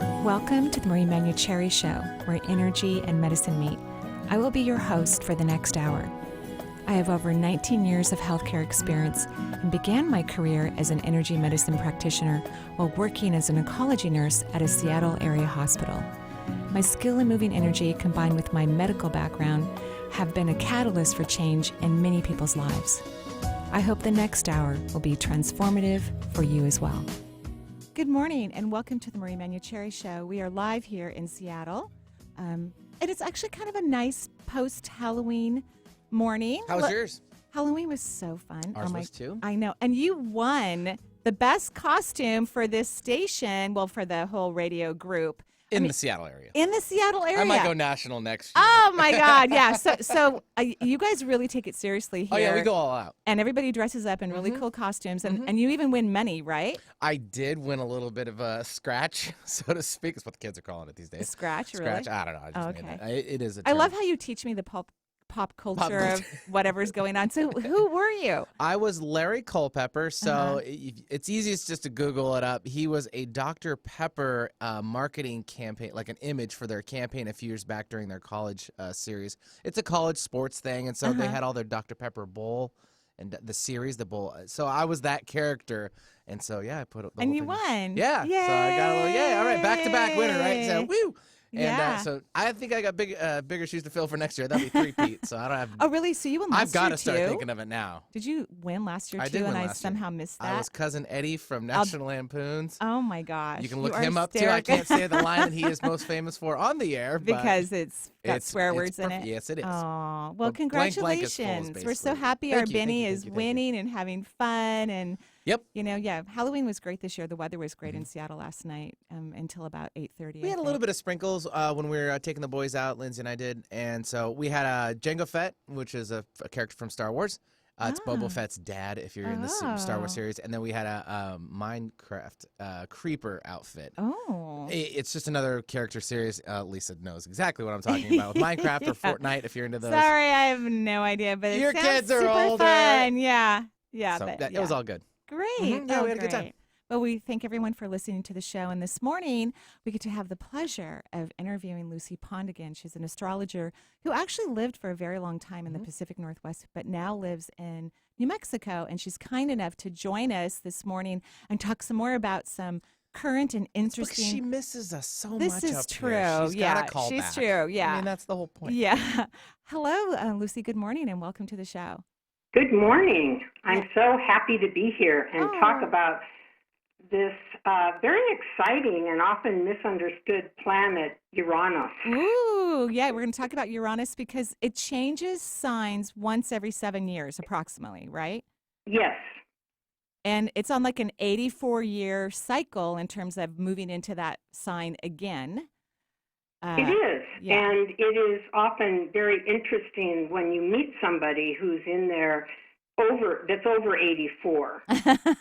Welcome to the Manucherhri Show, where energy and medicine meet. I will be your host for the next hour. I have over 19 years of healthcare experience and began my career as an energy medicine practitioner while working as an oncology nurse at a Seattle area hospital. My skill in moving energy combined with my medical background have been a catalyst for change in many people's lives. I hope the next hour will be transformative for you as well. Good morning and welcome to the Marie Manucherhri Show. We are live here in Seattle. And it's actually kind of a nice post-Halloween morning. How was yours? Halloween was so fun. Ours was too. I know. And you won the best costume for this station, well, for the whole radio group. The Seattle area. In the Seattle area. I might go national next year. Oh, my God. Yeah. So you guys really take it seriously here. Oh, yeah, we go all out. And everybody dresses up in really cool costumes. And you even win money, right? I did win a little bit of a scratch, so to speak. Is what the kids are calling it these days. A scratch, really? Scratch? I don't know. I just made that. It is a I term. love how you teach me the pop culture of whatever's going on. So who were you? I was Larry Culpepper, so it's easiest just to Google it up. He was a Dr. Pepper marketing campaign, like an image for their campaign a few years back during their college series. It's a college sports thing, and so they had all their Dr. Pepper Bowl and the series, the bowl. So I was that character, and so, yeah, I put up the And whole you thing. won. Yeah, Yay. so I got a little, all right, back-to-back winner, right? So, woo! And Yeah. so I think I got bigger shoes to fill for next year. That'll be three-peat, so I don't have... Oh, really? So you won last I've got year, to start too? thinking of it now. Did you win last year, I too? did win And I last year. somehow missed that? I was Cousin Eddie from National Lampoons. Oh, my gosh. You can look are him up, too. I can't say the line that he is most famous for on the air. But because it's got swear words in it? Yes, it is. Oh, well, But blank is full, congratulations. We're so basically. happy Thank our you, Benny thank you, is thank you. winning and having fun. And, Yep. you know, yeah, Halloween was great this year. The weather was great in Seattle last night until about 8:30. We had a little bit of sprinkles when we were taking the boys out, Lindsay and I did. And so we had Jango Fett, which is a character from Star Wars. It's Boba Fett's dad, if you're in the Star Wars series. And then we had a Minecraft creeper outfit. Oh. It's just another character series. Lisa knows exactly what I'm talking about with Minecraft or Fortnite, if you're into those. Sorry, I have no idea, but Your it sounds kids are super older. fun. Yeah. Yeah, So but it was all good. great. Yeah, we had a good time. Great. Well, we thank everyone for listening to the show. And this morning, we get to have the pleasure of interviewing Lucy Pondigan. She's an astrologer who actually lived for a very long time in the Pacific Northwest, but now lives in New Mexico. And she's kind enough to join us this morning and talk some more about some current and interesting. Look, she misses us so This much is up true. here. She's Yeah, gotta call she's back. true. Yeah. I mean, that's the whole point. Yeah. Hello, Lucy. Good morning and welcome to the show. Good morning. I'm so happy to be here and talk about this very exciting and often misunderstood planet, Uranus. Ooh, yeah, we're going to talk about Uranus because it changes signs once every 7 years, approximately, right? Yes, And it's on like an 84-year cycle in terms of moving into that sign again. it is. yeah. And it is often very interesting when you meet somebody who's in there that's over 84.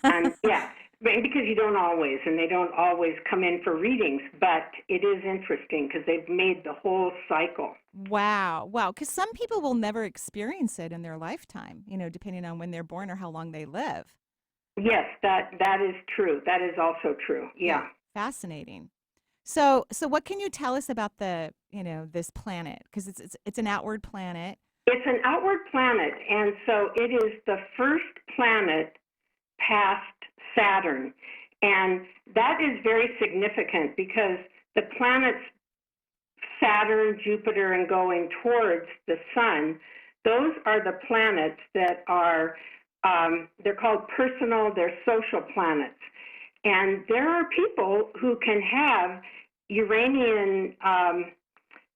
And yeah, because you don't always, and they don't always come in for readings, but it is interesting because they've made the whole cycle. Wow. Wow. Because some people will never experience it in their lifetime, you know, depending on when they're born or how long they live. Yes, that is true. That is also true. Yeah. Fascinating. So what can you tell us about this planet? Because it's an outward planet. It's an outward planet, and so it is the first planet past Saturn. And that is very significant because the planets Saturn, Jupiter, and going towards the sun, those are the planets that are, they're called personal, they're social planets. And there are people who can have Uranian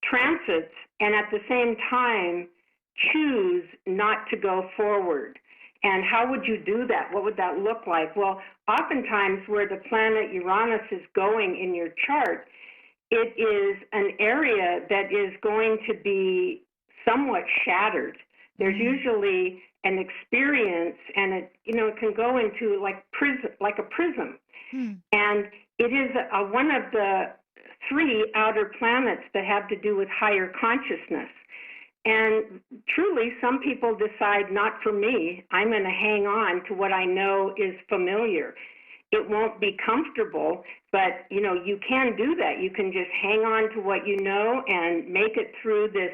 transits and at the same time choose not to go forward. And how would you do that? What would that look like? Well, oftentimes where the planet Uranus is going in your chart, it is an area that is going to be somewhat shattered. There's usually an experience, and it can go into like a prism. And it is one of the three outer planets that have to do with higher consciousness. And truly, some people decide, not for me, I'm going to hang on to what I know is familiar. it won't be comfortable, but, you can do that. You can just hang on to what you know and make it through this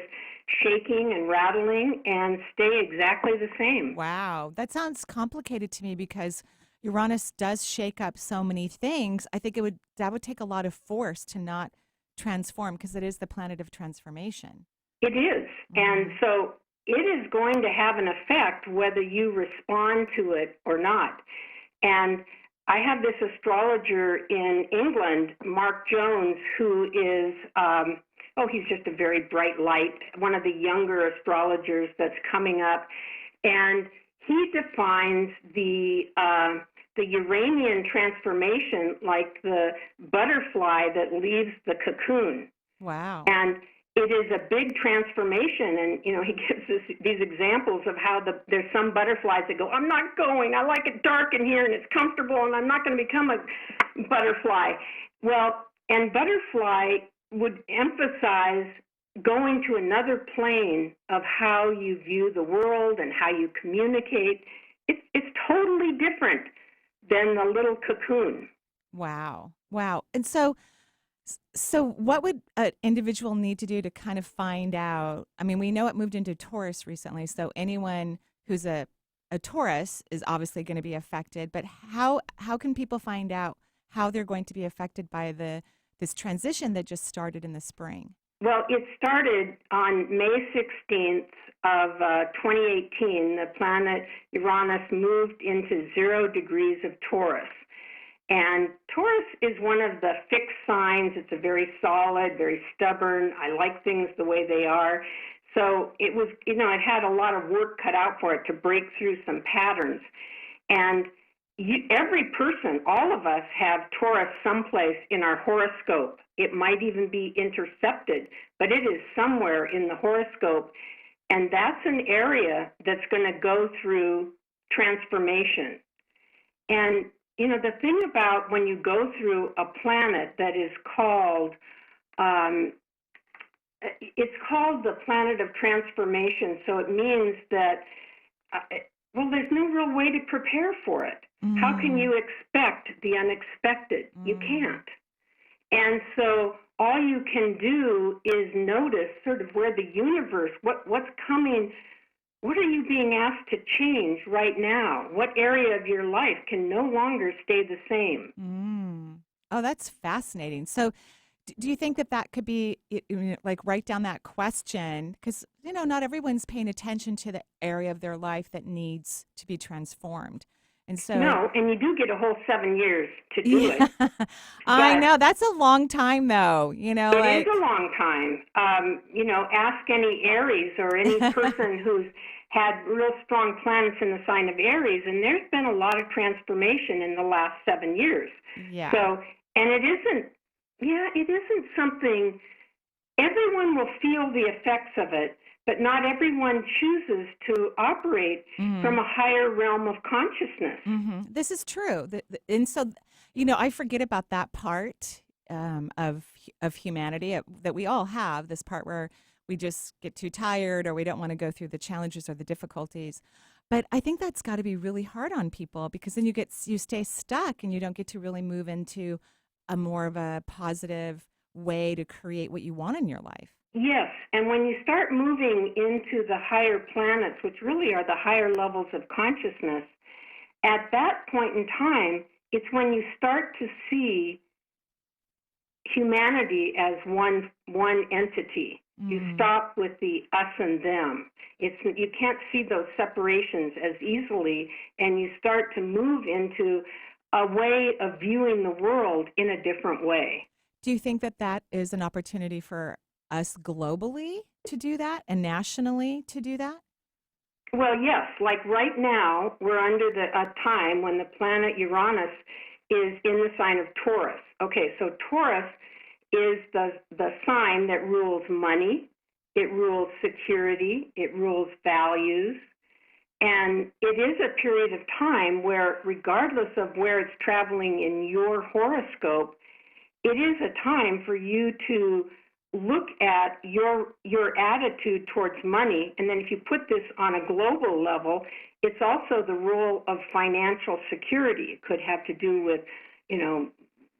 shaking and rattling and stay exactly the same. Wow, that sounds complicated to me because Uranus does shake up so many things. I think that would take a lot of force to not transform because it is the planet of transformation. It is. And so it is going to have an effect whether you respond to it or not. And I have this astrologer in England, Mark Jones, who is, he's just a very bright light, one of the younger astrologers that's coming up. And he defines the Uranian transformation like the butterfly that leaves the cocoon. Wow. And it is a big transformation, and he gives us these examples of how there's some butterflies that go, I'm not going, I like it dark in here and it's comfortable and I'm not going to become a butterfly. Well, and butterfly would emphasize going to another plane of how you view the world and how you communicate. It's totally different than the little cocoon. Wow. And so what would an individual need to do to kind of find out? I mean, we know it moved into Taurus recently, so anyone who's a Taurus is obviously going to be affected, but how can people find out how they're going to be affected by this transition that just started in the spring? Well, it started on May 16th of 2018. The planet Uranus moved into 0 degrees of Taurus. And Taurus is one of the fixed signs. It's a very solid, very stubborn. I like things the way they are. So it was, it had a lot of work cut out for it to break through some patterns. And every person, all of us, have Taurus someplace in our horoscope. It might even be intercepted, but it is somewhere in the horoscope. And that's an area that's going to go through transformation. And the thing about when you go through a planet that is called, it's called the planet of transformation, so it means that, there's no real way to prepare for it. How can you expect the unexpected? You can't. And so all you can do is notice sort of where the universe, what's coming. What are you being asked to change right now? What area of your life can no longer stay the same? Oh, that's fascinating. So do you think that could be, like, write down that question? Because, not everyone's paying attention to the area of their life that needs to be transformed. And so, no, and you do get a whole 7 years to do it. I know. That's a long time, though. It is a long time. Ask any Aries or any person who's had real strong planets in the sign of Aries, and there's been a lot of transformation in the last 7 years. Yeah. So, and it isn't something, everyone will feel the effects of it, but not everyone chooses to operate from a higher realm of consciousness. This is true. And so, I forget about that part of humanity that we all have, this part where we just get too tired or we don't want to go through the challenges or the difficulties. But I think that's got to be really hard on people because then you stay stuck and you don't get to really move into a more of a positive way to create what you want in your life. Yes, and when you start moving into the higher planets, which really are the higher levels of consciousness, at that point in time, it's when you start to see humanity as one entity. You stop with the us and them. You can't see those separations as easily, and you start to move into a way of viewing the world in a different way. Do you think that is an opportunity for us globally to do that and nationally to do that? Well, yes. Like right now, we're under a time when the planet Uranus is in the sign of Taurus. Okay, so Taurus is the sign that rules money, it rules security, it rules values, and it is a period of time where, regardless of where it's traveling in your horoscope, it is a time for you to look at your attitude towards money, and then if you put this on a global level, it's also the role of financial security. It could have to do with,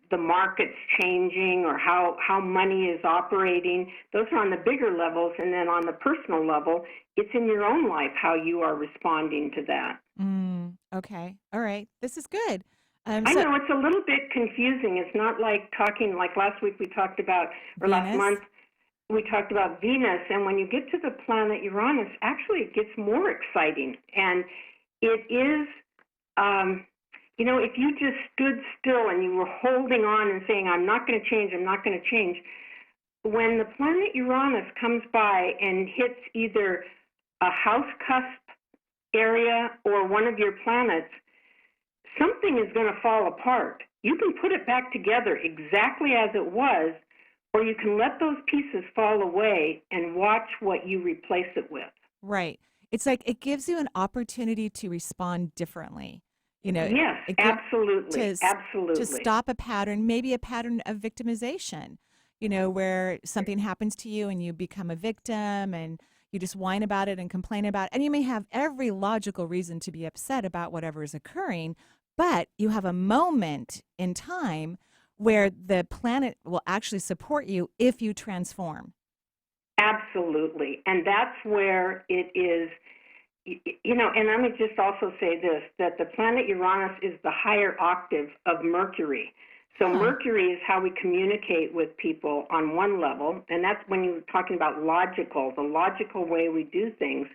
the markets changing or how money is operating. Those are on the bigger levels, and then on the personal level, it's in your own life how you are responding to that. Okay. All right. This is good. I know it's a little bit confusing. It's not like talking like last week we talked about, or last Venus? month we talked about Venus, and when you get to the planet Uranus, actually it gets more exciting. And it is, if you just stood still and you were holding on and saying, I'm not going to change, I'm not going to change, when the planet Uranus comes by and hits either a house cusp area or one of your planets, something is going to fall apart. You can put it back together exactly as it was, or you can let those pieces fall away and watch what you replace it with. Right. It's like it gives you an opportunity to respond differently. Yes, absolutely. Absolutely. To stop a pattern, maybe a pattern of victimization, where something happens to you and you become a victim and you just whine about it and complain about it. And you may have every logical reason to be upset about whatever is occurring, but you have a moment in time where the planet will actually support you if you transform. Absolutely. And that's where it is, and let me just also say this, that the planet Uranus is the higher octave of Mercury. So Mercury is how we communicate with people on one level, and that's when you're talking about the logical way we do things.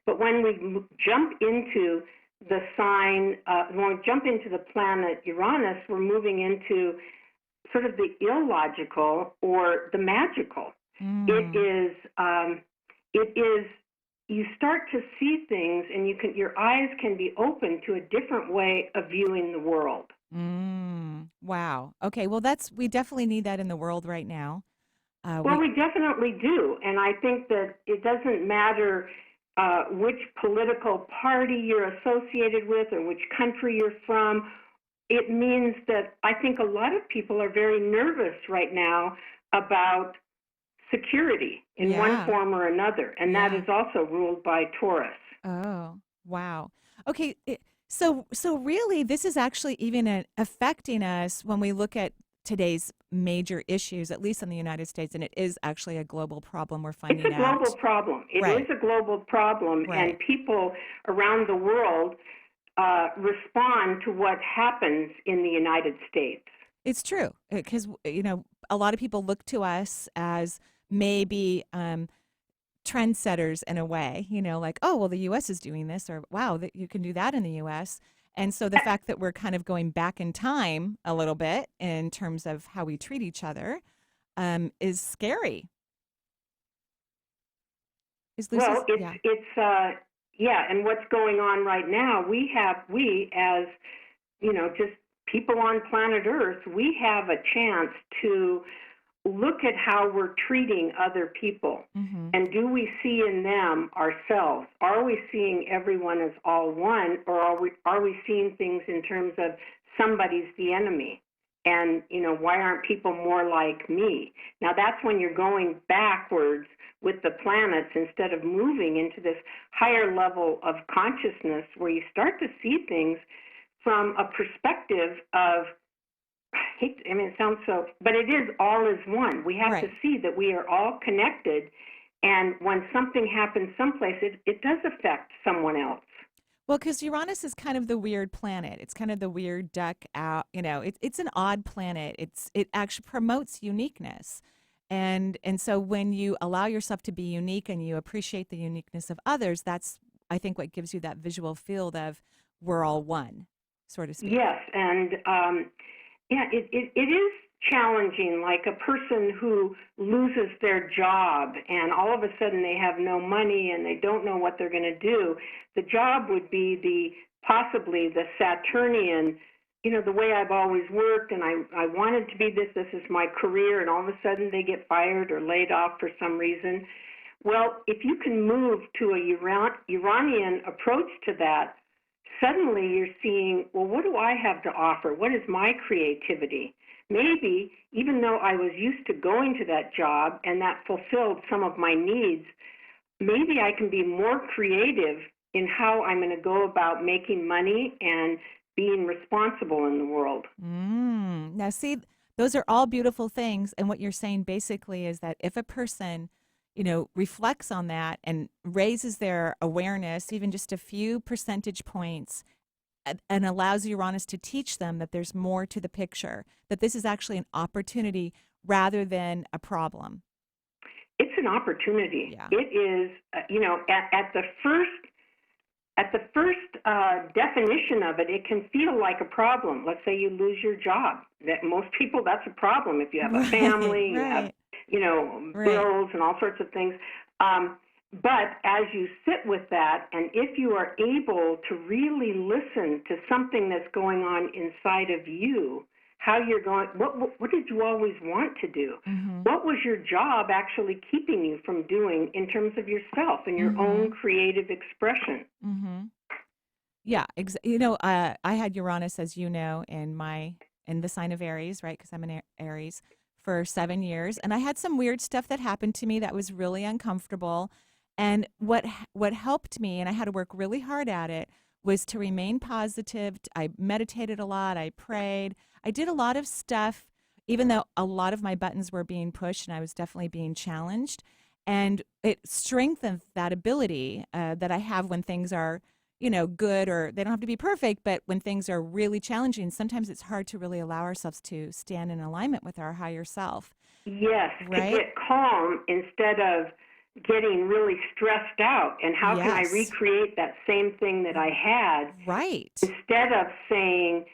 But when we jump into the sign, when we jump into the planet Uranus, we're moving into sort of the illogical or the magical. It is, you start to see things, and your eyes can be open to a different way of viewing the world. Wow. Okay. Well, we definitely need that in the world right now. We definitely do. And I think that it doesn't matter which political party you're associated with or which country you're from. It means that I think a lot of people are very nervous right now about security in one form or another. And that is also ruled by Taurus. Oh, wow. Okay. So really, this is actually even affecting us when we look at today's major issues, at least in the United States, and it is actually a global problem we're finding out. It's a global problem. It is a global problem, and people around the world respond to what happens in the United States. It's true, because, a lot of people look to us as maybe trendsetters in a way, like, oh, well, the U.S. is doing this, or wow, that you can do that in the U.S. And so the fact that we're kind of going back in time a little bit in terms of how we treat each other is scary. It's and what's going on right now, we as, just people on planet Earth, we have a chance to look at how we're treating other people. And do we see in them ourselves? Are we seeing everyone as all one, or are we seeing things in terms of somebody's the enemy? And, why aren't people more like me? Now, that's when you're going backwards with the planets instead of moving into this higher level of consciousness where you start to see things from a perspective of, it sounds so, but it is all is one. We have to see that we are all connected, and when something happens someplace, it does affect someone else. Well, because Uranus is kind of the weird planet. It's kind of the weird duck out. It's an odd planet. It actually promotes uniqueness, and so when you allow yourself to be unique and you appreciate the uniqueness of others, that's, I think, what gives you that visual field of we're all one, so to speak. Yes, and it is challenging, like a person who loses their job and all of a sudden they have no money and they don't know what they're going to do. The job would be possibly the Saturnian, the way I've always worked, and I wanted to be this is my career, and all of a sudden they get fired or laid off for some reason. Well, if you can move to a Uranian approach to that, suddenly you're seeing, well, what do I have to offer? What is my creativity? maybe even though I was used to going to that job and that fulfilled some of my needs, maybe I can be more creative in how I'm going to go about making money and being responsible in the world. Now, see, those are all beautiful things. And what you're saying basically is that if a person, reflects on that and raises their awareness, even just a few percentage points, and allows Uranus to teach them that there's more to the picture, that this is actually an opportunity rather than a problem. It's an opportunity. Yeah. It is, at the first definition of it, it can feel like a problem. Let's say you lose your job. That most people, that's a problem. If you have a family, Right. you have, bills and all sorts of things. But as you sit with that, and if you are able to really listen to something that's going on inside of you, how you're going, what did you always want to do? Mm-hmm. What was your job actually keeping you from doing in terms of yourself and your own creative expression? Mm-hmm. Yeah. I had Uranus, as you know, in the sign of Aries, right? Because I'm an Aries, for 7 years. And I had some weird stuff that happened to me that was really uncomfortable. And what helped me, and I had to work really hard at it, was to remain positive. I meditated a lot. I prayed. I did a lot of stuff, even though a lot of my buttons were being pushed and I was definitely being challenged. And it strengthened that ability that I have when things are, good, or they don't have to be perfect, but when things are really challenging, sometimes it's hard to really allow ourselves to stand in alignment with our higher self. Yes, right? To get calm instead of getting really stressed out. And how can I recreate that same thing that I had? Right. Instead of saying,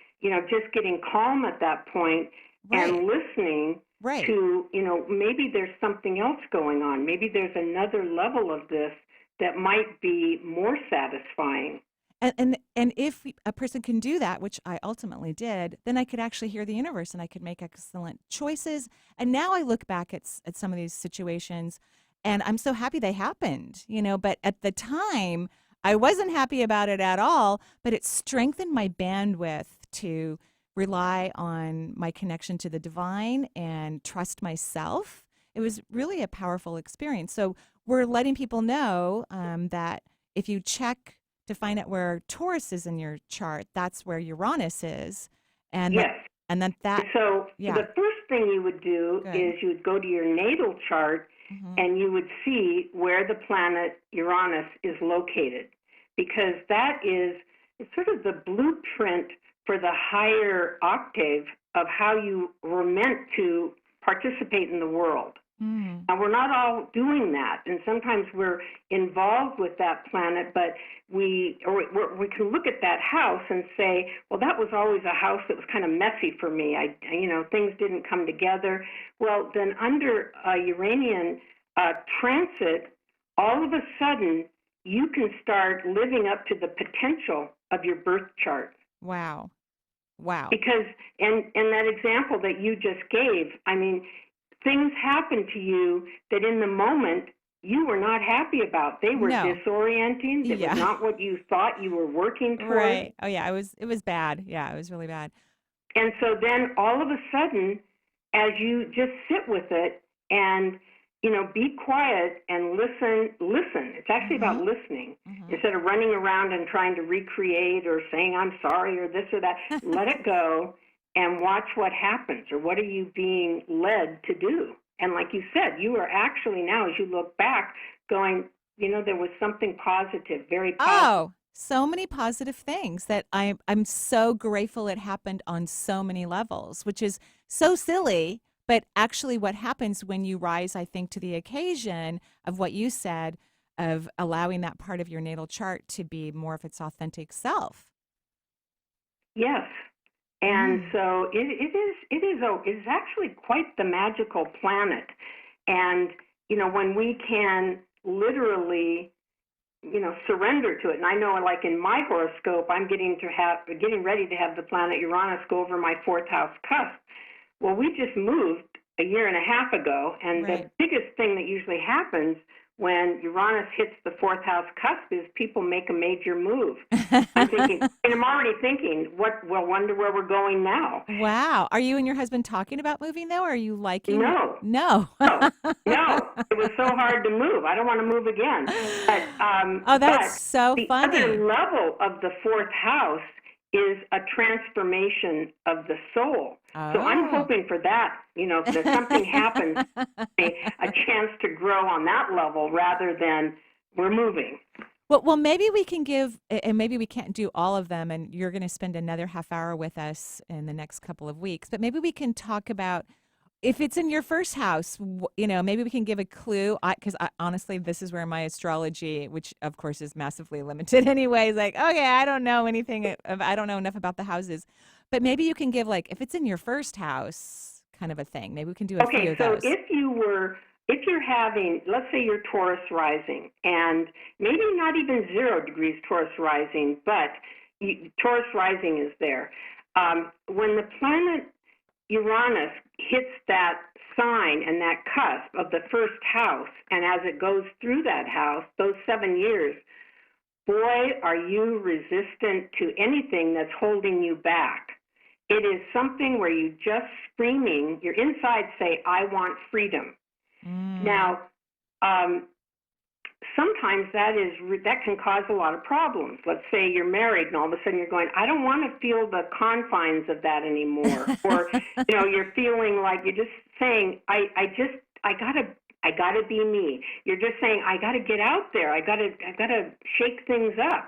just getting calm at that point and listening to, maybe there's something else going on. Maybe there's another level of this that might be more satisfying. And if a person can do that, which I ultimately did, then I could actually hear the universe and I could make excellent choices. And now I look back at some of these situations and I'm so happy they happened, but at the time I wasn't happy about it at all, but it strengthened my bandwidth to rely on my connection to the divine and trust myself. It was really a powerful experience. So we're letting people know that if you check to find out where Taurus is in your chart, that's where Uranus is. And So the first thing you would do is you would go to your natal chart and you would see where the planet Uranus is located, because that is sort of the blueprint for the higher octave of how you were meant to participate in the world. And we're not all doing that, and sometimes we're involved with that planet, but we can look at that house and say, well, that was always a house that was kind of messy for me. Things didn't come together. Well, then under a Uranian transit, all of a sudden you can start living up to the potential of your birth chart. Wow. Because and that example that you just gave, things happened to you that in the moment you were not happy about. They were disorienting. It was not what you thought you were working towards. Right. Oh yeah, it was bad. Yeah, it was really bad. And so then all of a sudden, as you just sit with it and be quiet and listen. It's actually about listening. Instead of running around and trying to recreate or saying I'm sorry or this or that. Let it go. And watch what happens, or what are you being led to do? And like you said, you are actually now, as you look back, going, there was something positive, very positive. Oh, so many positive things that I'm so grateful it happened on so many levels, which is so silly, but actually what happens when you rise, I think, to the occasion of what you said, of allowing that part of your natal chart to be more of its authentic self. Yes. And so it is actually quite the magical planet. And, when we can literally, surrender to it. And I know, like in my horoscope, I'm getting ready to have the planet Uranus go over my 4th house cusp. Well, we just moved a year and a half ago. And the biggest thing that usually happens when Uranus hits the fourth house cusp is people make a major move. I'm thinking, and I'm already thinking, wonder where we're going now. Wow. Are you and your husband talking about moving, though? Or are you liking? No. No. No. It was so hard to move. I don't want to move again. Oh, that's so the funny. other level of the fourth house is a transformation of the soul. Oh. So I'm hoping for that, that something happens, a chance to grow on that level rather than we're moving. Well, maybe we can give, and maybe we can't do all of them, and you're going to spend another half hour with us in the next couple of weeks, but maybe we can talk about if it's in your first house, maybe we can give a clue. Because honestly, this is where my astrology, which of course is massively limited anyway, is like, okay, I don't know anything. I don't know enough about the houses. But maybe you can give, like, if it's in your first house kind of a thing. Maybe we can do a few of those. Okay, so if you're having, let's say you're Taurus rising, and maybe not even 0 degrees Taurus rising, but Taurus rising is there. When the planet Uranus hits that sign and that cusp of the first house, and as it goes through that house, those 7 years, boy, are you resistant to anything that's holding you back. It is something where you just screaming, your insides say, I want freedom. Now, sometimes that can cause a lot of problems. Let's say you're married and all of a sudden you're going, I don't want to feel the confines of that anymore. Or, you're feeling like you're just saying, I gotta be me. You're just saying, I gotta get out there. I gotta shake things up.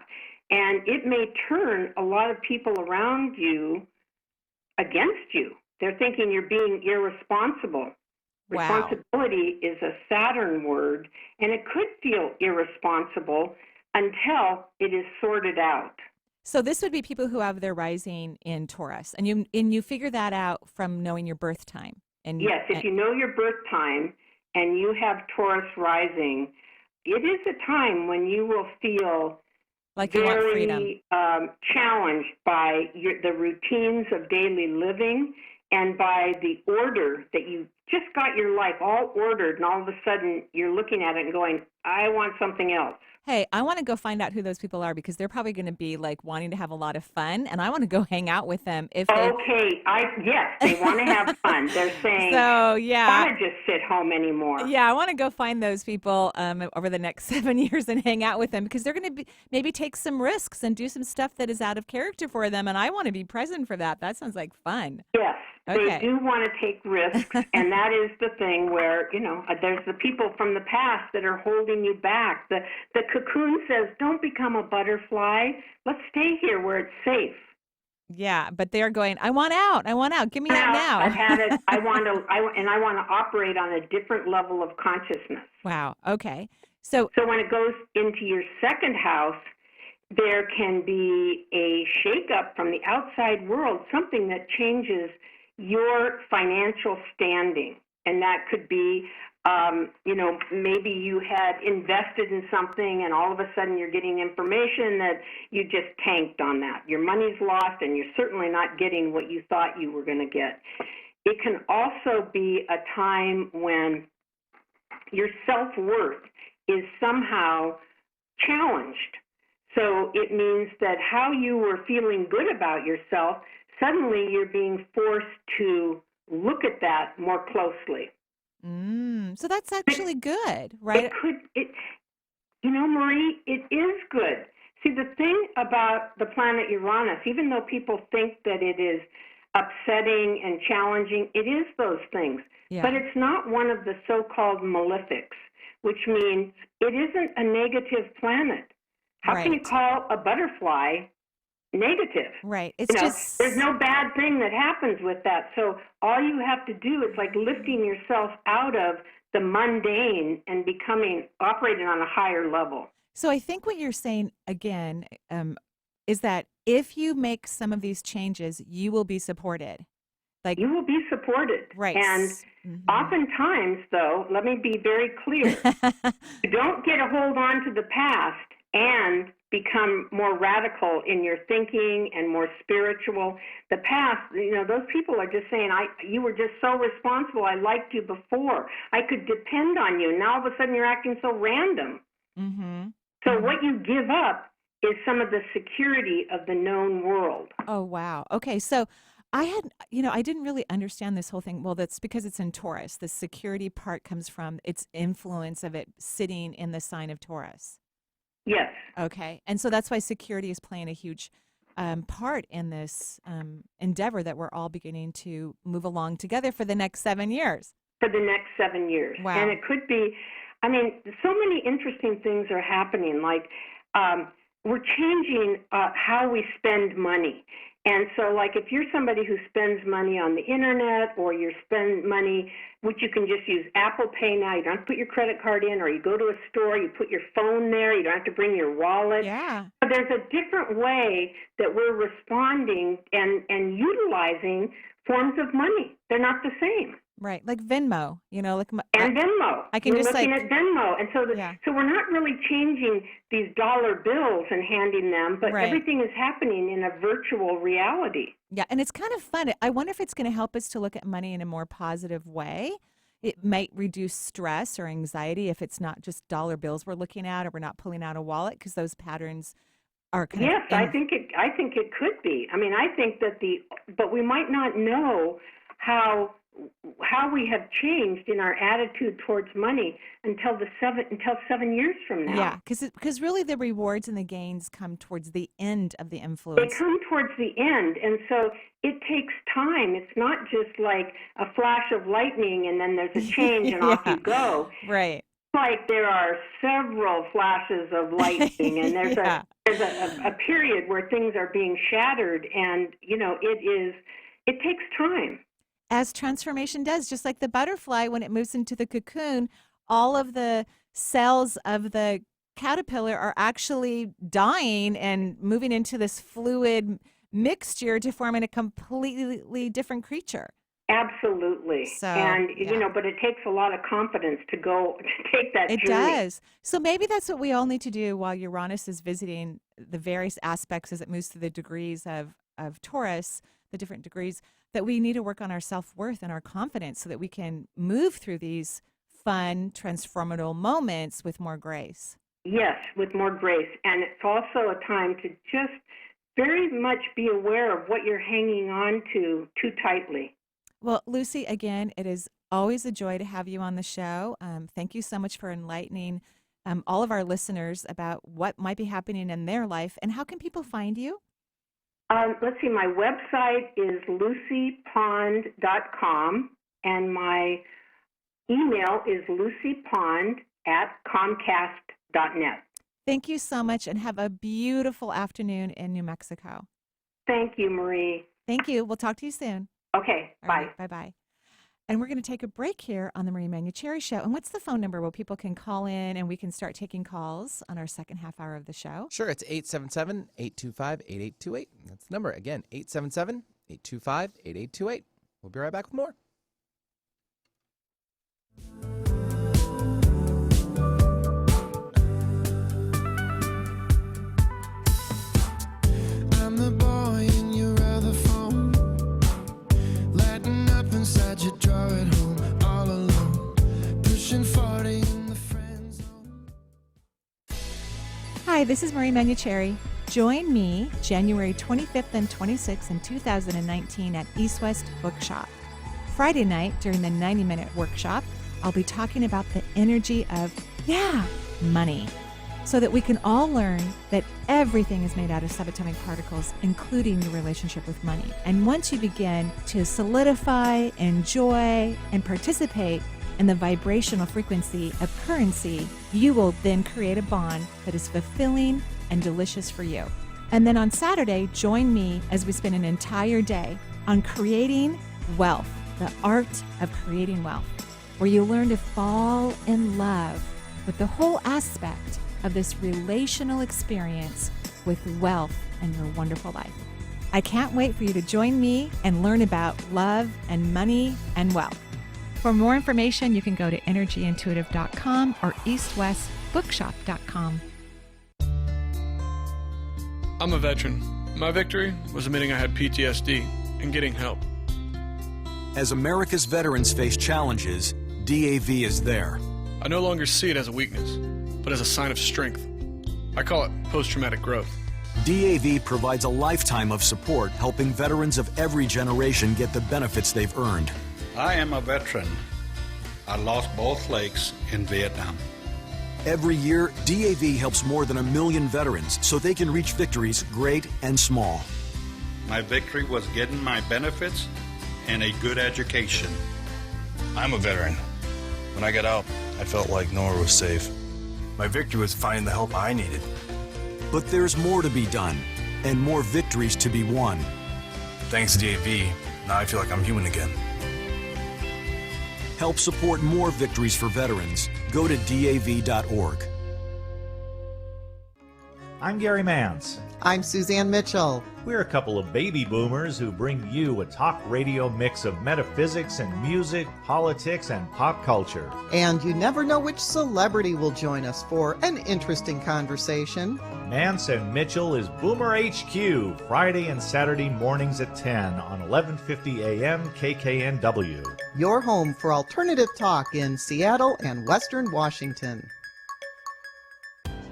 And it may turn a lot of people around you against you. They're thinking you're being irresponsible. Wow. Responsibility is a Saturn word, and it could feel irresponsible until it is sorted out. So this would be people who have their rising in Taurus, and you figure that out from knowing your birth time. And yes, if you know your birth time and you have Taurus rising, it is a time when you will feel like you want freedom. Challenged by the routines of daily living and by the order that you just got your life all ordered, and all of a sudden you're looking at it and going, I want something else. Hey, I want to go find out who those people are because they're probably going to be like wanting to have a lot of fun, and I want to go hang out with them. Yes, they want to have fun. They're saying, so yeah, I want to just sit home anymore. Yeah, I want to go find those people over the next 7 years and hang out with them because they're going to maybe take some risks and do some stuff that is out of character for them, and I want to be present for that. That sounds like fun. Yes. Okay. They do want to take risks, and that is the thing where, there's the people from the past that are holding you back. The cocoon says, don't become a butterfly. Let's stay here where it's safe. Yeah, but they're going, I want out. Give me out now. I've had it. I want to operate on a different level of consciousness. Wow. Okay. So when it goes into your second house, there can be a shakeup from the outside world, something that changes your financial standing. And that could be, maybe you had invested in something and all of a sudden you're getting information that you just tanked on that. Your money's lost and you're certainly not getting what you thought you were going to get. It can also be a time when your self-worth is somehow challenged. So it means that how you were feeling good about yourself, suddenly you're being forced to look at that more closely. So that's actually good, right? Marie, it is good. See, the thing about the planet Uranus, even though people think that it is upsetting and challenging, it is those things. Yeah. But it's not one of the so-called malefics, which means it isn't a negative planet. How can you call a butterfly negative? Right. It's just there's no bad thing that happens with that. So all you have to do is like lifting yourself out of the mundane and operating on a higher level. So I think what you're saying again is that if you make some of these changes, you will be supported. Like you will be supported. Right. And oftentimes, though, let me be very clear. You don't get a hold on to the past and become more radical in your thinking and more spiritual. The past, those people are just saying, you were just so responsible. I liked you before. I could depend on you. Now all of a sudden you're acting so random. Mm-hmm. So what you give up is some of the security of the known world. Oh, wow. Okay. So I didn't really understand this whole thing. Well, that's because it's in Taurus. The security part comes from its influence of it sitting in the sign of Taurus. Yes. Okay. And so that's why security is playing a huge part in this endeavor that we're all beginning to move along together for the next 7 years. For the next 7 years. Wow. And it could be, so many interesting things are happening. Like, we're changing how we spend money. And so, like, if you're somebody who spends money on the internet, or you spend money, which you can just use Apple Pay now, you don't have to put your credit card in, or you go to a store, you put your phone there, you don't have to bring your wallet. Yeah. But there's a different way that we're responding and utilizing forms of money. They're not the same. Right. Like Venmo, and Venmo. I can We're just looking like, at Venmo. And so, Yeah. so we're not really changing these dollar bills and handing them, but Right. everything is happening in a virtual reality. yeah. And it's kind of fun. I wonder if it's going to help us to look at money in a more positive way. It might reduce stress or anxiety if it's not just dollar bills we're looking at, or we're not pulling out a wallet, because those patterns are kind Yes, of. I think it could be. I think that but we might not know how we have changed in our attitude towards money until 7 years from now. Yeah, because really the rewards and the gains come towards the end of the They influence. come towards the end, and so it takes time. It's not just like a flash of lightning and then there's a change and off Yeah. you go. Right. Like there are several flashes of lightning, and there's Yeah. a period where things are being shattered, and it takes time. As transformation does, just like the butterfly, when it moves into the cocoon, all of the cells of the caterpillar are actually dying and moving into this fluid mixture to form a completely different creature. Absolutely. So, and yeah. but it takes a lot of confidence to take that It journey. does. So maybe that's what we all need to do while Uranus is visiting the various aspects as it moves through the degrees of Taurus, the different degrees, that we need to work on our self-worth and our confidence so that we can move through these fun, transformative moments with more grace. Yes, with more grace. And it's also a time to just very much be aware of what you're hanging on to too tightly. Well, Lucy, again, it is always a joy to have you on the show. Thank you so much for enlightening all of our listeners about what might be happening in their life. And how can people find you? Let's see, my website is lucypond.com, and my email is lucypond@comcast.net. Thank you so much, and have a beautiful afternoon in New Mexico. Thank you, Marie. Thank you. We'll talk to you soon. Okay, All bye. right, bye-bye. And we're going to take a break here on the Marie Manucherhri Show. And what's the phone number where people can call in and we can start taking calls on our second half hour of the show? Sure, it's 877-825-8828. That's the number. Again, 877-825-8828. We'll be right back with more. I'm the boy in your other phone, lighting up inside your drawer at home, all alone, pushing 40 in the friend zone. Hi, this is Marie Manucherhri. Join me January 25th and 26th in 2019 at East West Bookshop. Friday night during the 90-minute workshop, I'll be talking about the energy of, money, so that we can all learn that everything is made out of subatomic particles, including your relationship with money. And once you begin to solidify, enjoy, and participate in the vibrational frequency of currency, you will then create a bond that is fulfilling and delicious for you. And then on Saturday, join me as we spend an entire day on creating wealth, the art of creating wealth, where you learn to fall in love with the whole aspect of this relational experience with wealth and your wonderful life. I can't wait for you to join me and learn about love and money and wealth. For more information, you can go to energyintuitive.com or eastwestbookshop.com. I'm a veteran. My victory was admitting I had PTSD and getting help. As America's veterans face challenges, DAV is there. I no longer see it as a weakness, but as a sign of strength. I call it post-traumatic growth. DAV provides a lifetime of support, helping veterans of every generation get the benefits they've earned. I am a veteran. I lost both legs in Vietnam. Every year, DAV helps more than 1 million veterans so they can reach victories great and small. My victory was getting my benefits and a good education. I'm a veteran. When I got out, I felt like nowhere was safe. My victory was finding the help I needed. But there's more to be done and more victories to be won. Thanks to DAV, now I feel like I'm human again. Help support more victories for veterans. Go to DAV.org. I'm Gary Mans. I'm Suzanne Mitchell. We're a couple of baby boomers who bring you a talk radio mix of metaphysics and music, politics, and pop culture. And you never know which celebrity will join us for an interesting conversation. Mans and Mitchell is Boomer HQ, Friday and Saturday mornings at 10 on 1150 AM KKNW. Your home for alternative talk in Seattle and Western Washington.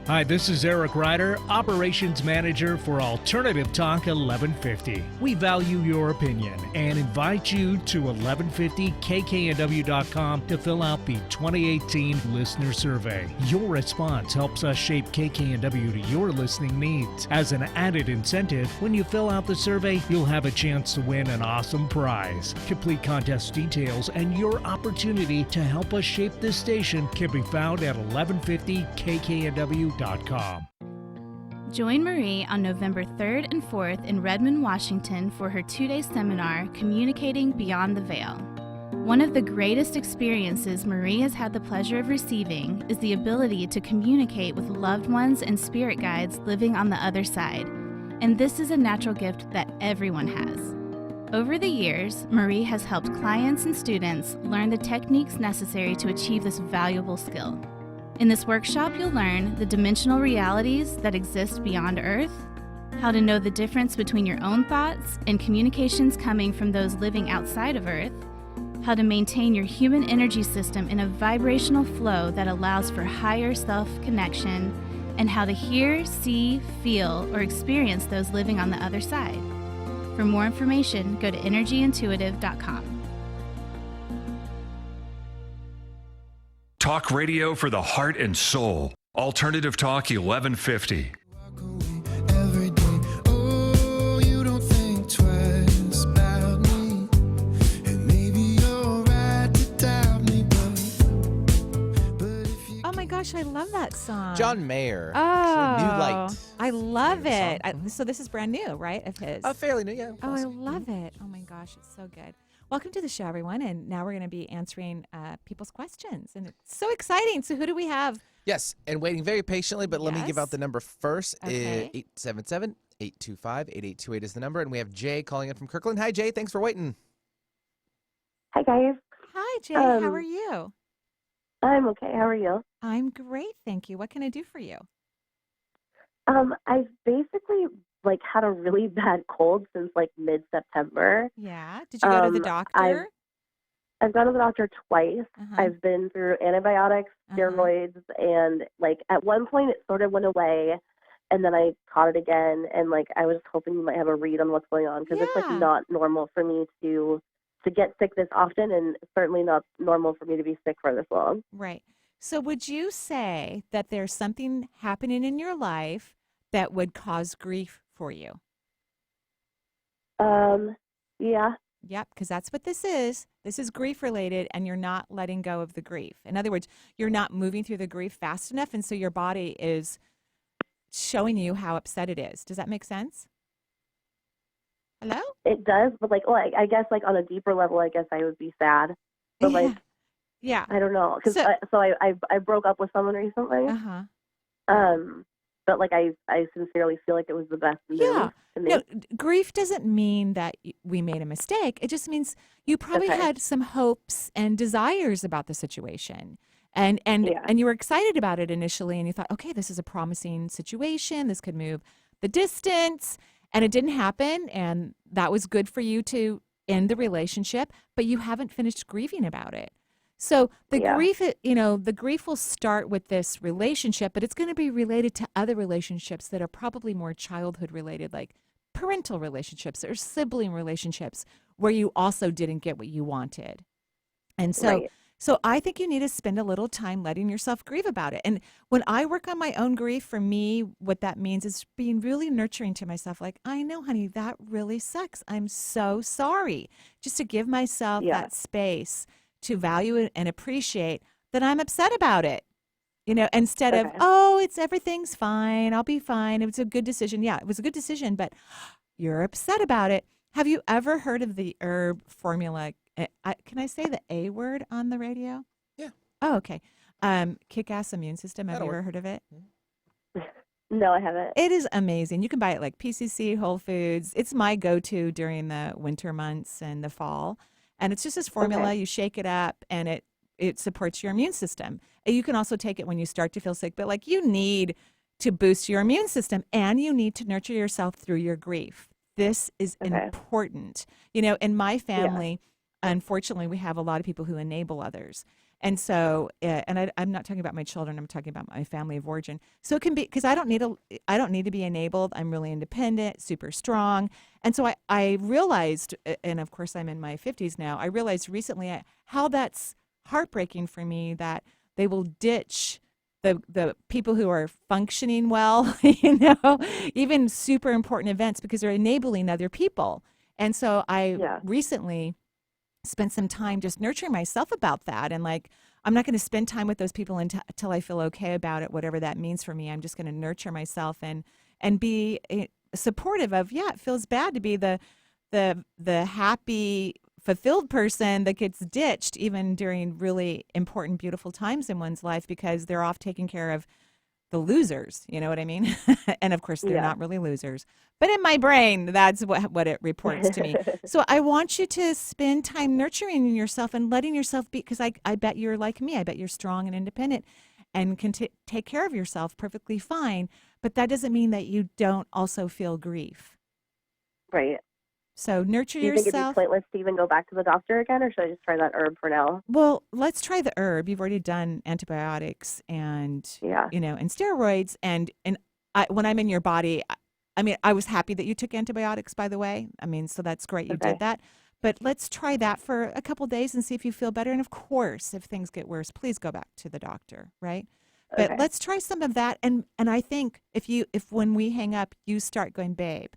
Hi, this is Eric Ryder, Operations Manager for Alternative Talk 1150. We value your opinion and invite you to 1150kknw.com to fill out the 2018 Listener Survey. Your response helps us shape KKNW to your listening needs. As an added incentive, when you fill out the survey, you'll have a chance to win an awesome prize. Complete contest details and your opportunity to help us shape this station can be found at 1150kknw.com. Join Marie on November 3rd and 4th in Redmond, Washington for her 2-day seminar, Communicating Beyond the Veil. One of the greatest experiences Marie has had the pleasure of receiving is the ability to communicate with loved ones and spirit guides living on the other side. And this is a natural gift that everyone has. Over the years, Marie has helped clients and students learn the techniques necessary to achieve this valuable skill. In this workshop, you'll learn the dimensional realities that exist beyond Earth, how to know the difference between your own thoughts and communications coming from those living outside of Earth, how to maintain your human energy system in a vibrational flow that allows for higher self-connection, and how to hear, see, feel, or experience those living on the other side. For more information, go to energyintuitive.com. Talk radio for the heart and soul. Alternative Talk 1150. Every day, oh, you don't think twice about me. And maybe you're right to doubt me, but if you... Oh my gosh, I love that song. John Mayer. Oh, New Light. I love it. So this is brand new, right, of his? Fairly new, yeah. Oh, I love it. Oh my gosh, it's so good. Welcome to the show, everyone. And now we're going to be answering people's questions. And it's so exciting. So who do we have? Yes, and waiting very patiently, but let me give out the number first. Okay. 877-825-8828 is the number. And we have Jay calling in from Kirkland. Hi, Jay. Thanks for waiting. Hi, guys. Hi, Jay. How are you? I'm okay. How are you? I'm great, thank you. What can I do for you? I've basically had a really bad cold since mid-September. Yeah. Did you go to the doctor? I've gone to the doctor twice. I've been through antibiotics, steroids, and at one point it sort of went away, and then I caught it again. And I was hoping you might have a read on what's going on, because it's not normal for me to get sick this often, and certainly not normal for me to be sick for this long. Right. So would you say that there's something happening in your life that would cause grief for you? Yeah. Yep, because that's what this is. This is grief related, and you're not letting go of the grief. In other words, you're not moving through the grief fast enough, and so your body is showing you how upset it is. Does that make sense? Hello? It does, but I guess on a deeper level, I guess I would be sad. But yeah. I don't know, because I broke up with someone recently. But I sincerely feel like it was the best move to me. No, grief doesn't mean that we made a mistake. It just means you probably had some hopes and desires about the situation. And you were excited about it initially, and you thought, okay, this is a promising situation. This could move the distance, and it didn't happen, and that was good for you to end the relationship, but you haven't finished grieving about it. So the grief, the grief will start with this relationship, but it's going to be related to other relationships that are probably more childhood related, like parental relationships or sibling relationships where you also didn't get what you wanted. And so, so I think you need to spend a little time letting yourself grieve about it. And when I work on my own grief, for me, what that means is being really nurturing to myself. Like, I know, honey, that really sucks. I'm so sorry. Just to give myself that space to value it and appreciate that I'm upset about it. Instead of, oh, everything's fine. I'll be fine. It was a good decision. Yeah, it was a good decision, but you're upset about it. Have you ever heard of the herb formula? Can I say the A word on the radio? Yeah. Oh, okay. Kick-ass immune system. Have you ever heard of it? No, I haven't. It is amazing. You can buy it like PCC, Whole Foods. It's my go-to during the winter months and the fall. And it's just this formula. You shake it up, and it supports your immune system. And you can also take it when you start to feel sick. But like, you need to boost your immune system, and you need to nurture yourself through your grief. This is important. In my family, unfortunately, we have a lot of people who enable others. And so, I'm not talking about my children. I'm talking about my family of origin. So it can be, because I don't need to be enabled. I'm really independent, super strong. And so I realized, and of course I'm in my 50s now, I realized recently how that's heartbreaking for me, that they will ditch the people who are functioning well, even super important events, because they're enabling other people. And so I recently spent some time just nurturing myself about that. And like, I'm not going to spend time with those people until I feel okay about it, whatever that means for me. I'm just going to nurture myself and be supportive of, it feels bad to be the happy, fulfilled person that gets ditched even during really important, beautiful times in one's life, because they're off taking care of the losers, you know what I mean? And of course, they're not really losers. But in my brain, that's what it reports to me. So I want you to spend time nurturing yourself and letting yourself be, because I bet you're like me. I bet you're strong and independent and can take care of yourself perfectly fine. But that doesn't mean that you don't also feel grief. Right. So nurture yourself. Do you think it'd be pointless to even go back to the doctor again, or should I just try that herb for now? Well, let's try the herb. You've already done antibiotics and and steroids, and when I'm in your body, I was happy that you took antibiotics, by the way. So that's great you did that. But let's try that for a couple days and see if you feel better. And of course, if things get worse, please go back to the doctor, right? But let's try some of that. And I think if when we hang up, you start going, babe,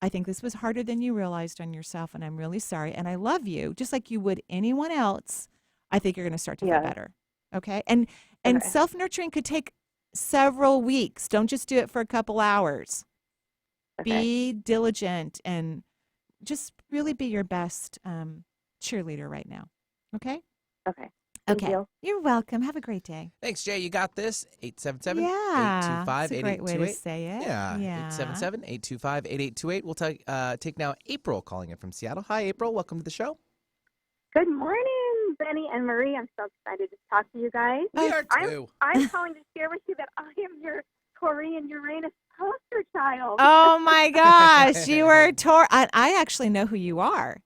I think this was harder than you realized on yourself, and I'm really sorry. And I love you, just like you would anyone else. I think you're going to start to feel better. Okay? And self-nurturing could take several weeks. Don't just do it for a couple hours. Be diligent and just really be your best cheerleader right now. Okay? Okay. Thank you. You're welcome. Have a great day. Thanks, Jay. You got this. 877-825-8828. That's a great way to say it. Yeah. 877-825-8828. We'll take now April calling in from Seattle. Hi, April. Welcome to the show. Good morning, Benny and Marie. I'm so excited to talk to you guys. We are too. I'm calling to share with you that I am your Taurian Uranus poster child. Oh, my gosh. You are I actually know who you are.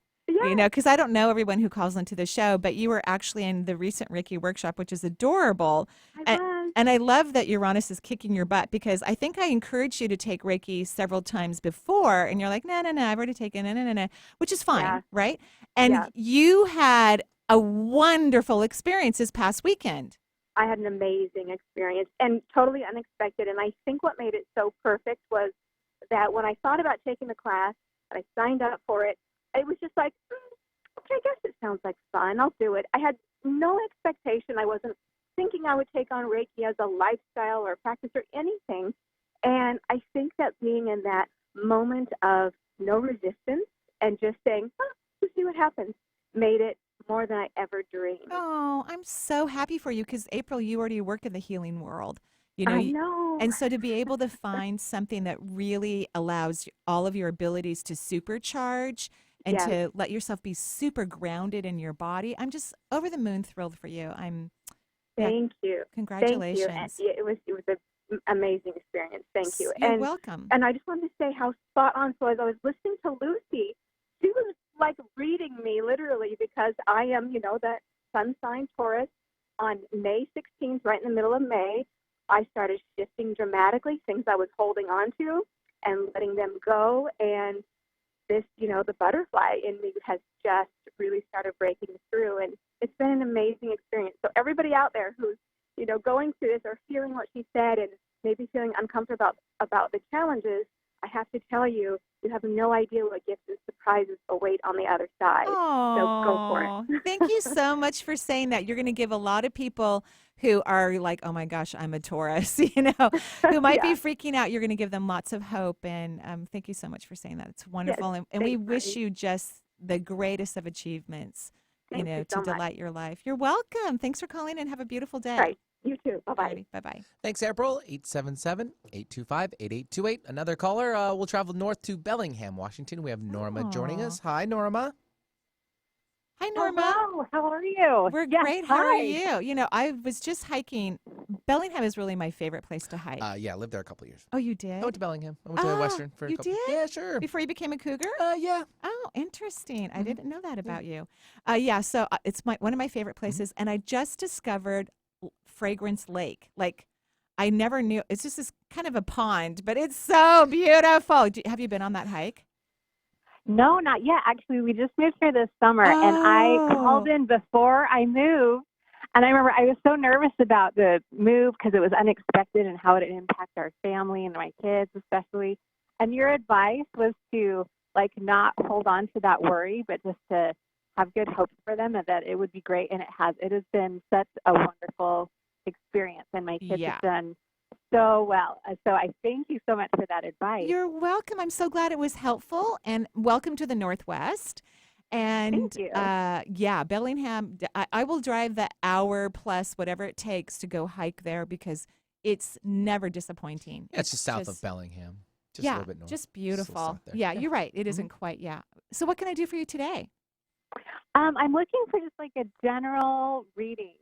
Because I don't know everyone who calls into the show, but you were actually in the recent Reiki workshop, which is adorable. And I love that Uranus is kicking your butt, because I think I encouraged you to take Reiki several times before, and you're like, no, I've already taken it, which is fine, right? And you had a wonderful experience this past weekend. I had an amazing experience and totally unexpected. And I think what made it so perfect was that when I thought about taking the class and I signed up for it, it was just like, okay, I guess it sounds like fun. I'll do it. I had no expectation. I wasn't thinking I would take on Reiki as a lifestyle or practice or anything. And I think that being in that moment of no resistance and just saying, let's see what happens, made it more than I ever dreamed. Oh, I'm so happy for you, because April, you already work in the healing world. I know. And so to be able to find something that really allows all of your abilities to supercharge and to let yourself be super grounded in your body, I'm just over the moon thrilled for you. Thank you. Congratulations. Thank you. And it was amazing experience. Thank you. You're welcome. And I just wanted to say how spot on. So as I was listening to Lucy, she was like reading me literally, because I am, that sun sign Taurus. On May 16th, right in the middle of May, I started shifting dramatically, things I was holding on to and letting them go. And this, the butterfly in me has just really started breaking through. And it's been an amazing experience. So everybody out there who's, going through this or feeling what she said and maybe feeling uncomfortable about the challenges, I have to tell you, you have no idea what gifts and surprises await on the other side. So go for it. Thank you so much for saying that. You're going to give a lot of people who are like, oh my gosh, I'm a Taurus, who might be freaking out. You're going to give them lots of hope. And thank you so much for saying that. It's wonderful. Yes, and we wish you just the greatest of achievements, Thank you so to delight your life. You're welcome. Thanks for calling and have a beautiful day. Right. You too. Bye-bye. Alrighty, bye-bye. Thanks, April. 877-825-8828. Another caller. We'll travel north to Bellingham, Washington. We have Norma joining us. Hi, Norma. Hi, Norma. Hello. How are you? We're great. How are you? I was just hiking. Bellingham is really my favorite place to hike. Yeah, I lived there a couple of years. Oh, you did? I went to Bellingham. I went to Western for a couple. You did? Yeah, sure. Before you became a cougar? Yeah. Oh, interesting. I didn't know that about you. So it's one of my favorite places, and I just discovered Fragrance Lake. Like, I never knew. It's just this kind of a pond, but it's so beautiful. Have you been on that hike? No, not yet. Actually, we just moved here this summer, and I called in before I moved. And I remember I was so nervous about the move because it was unexpected and how it would impact our family and my kids especially. And your advice was to, not hold on to that worry, but just to have good hope for them and that it would be great. And it has been such a wonderful experience, and my kids have done so well. So I thank you so much for that advice. You're welcome. I'm so glad it was helpful, and welcome to the Northwest. And thank you. Bellingham, I will drive the hour plus whatever it takes to go hike there because it's never disappointing. Yeah, it's just south of Bellingham. Just a little bit north. Just beautiful. Yeah, you're right. It isn't quite, So what can I do for you today? I'm looking for just a general reading.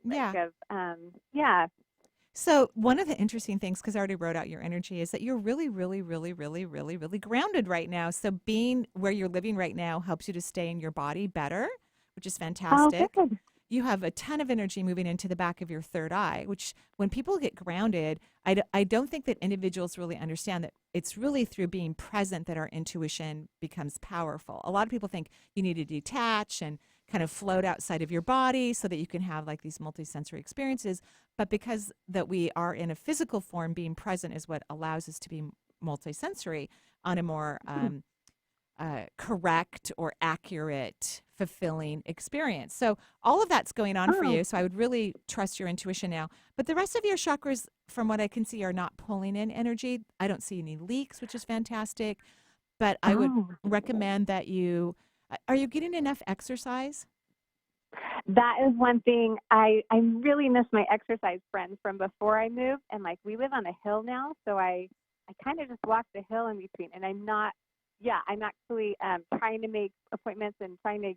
So one of the interesting things, because I already wrote out your energy, is that you're really, really, really, really, really, really grounded right now. So being where you're living right now helps you to stay in your body better, which is fantastic. Oh, good. You have a ton of energy moving into the back of your third eye, which when people get grounded, I don't think that individuals really understand that it's really through being present that our intuition becomes powerful. A lot of people think you need to detach and kind of float outside of your body so that you can have these multisensory experiences. But because that we are in a physical form, being present is what allows us to be multisensory on a more correct or accurate, fulfilling experience. So all of that's going on for you. So I would really trust your intuition now. But the rest of your chakras, from what I can see, are not pulling in energy. I don't see any leaks, which is fantastic. But I would recommend that are you getting enough exercise? That is one thing. I really miss my exercise friends from before I moved. And we live on a hill now. So I kind of just walk the hill in between. And I'm actually trying to make appointments and trying to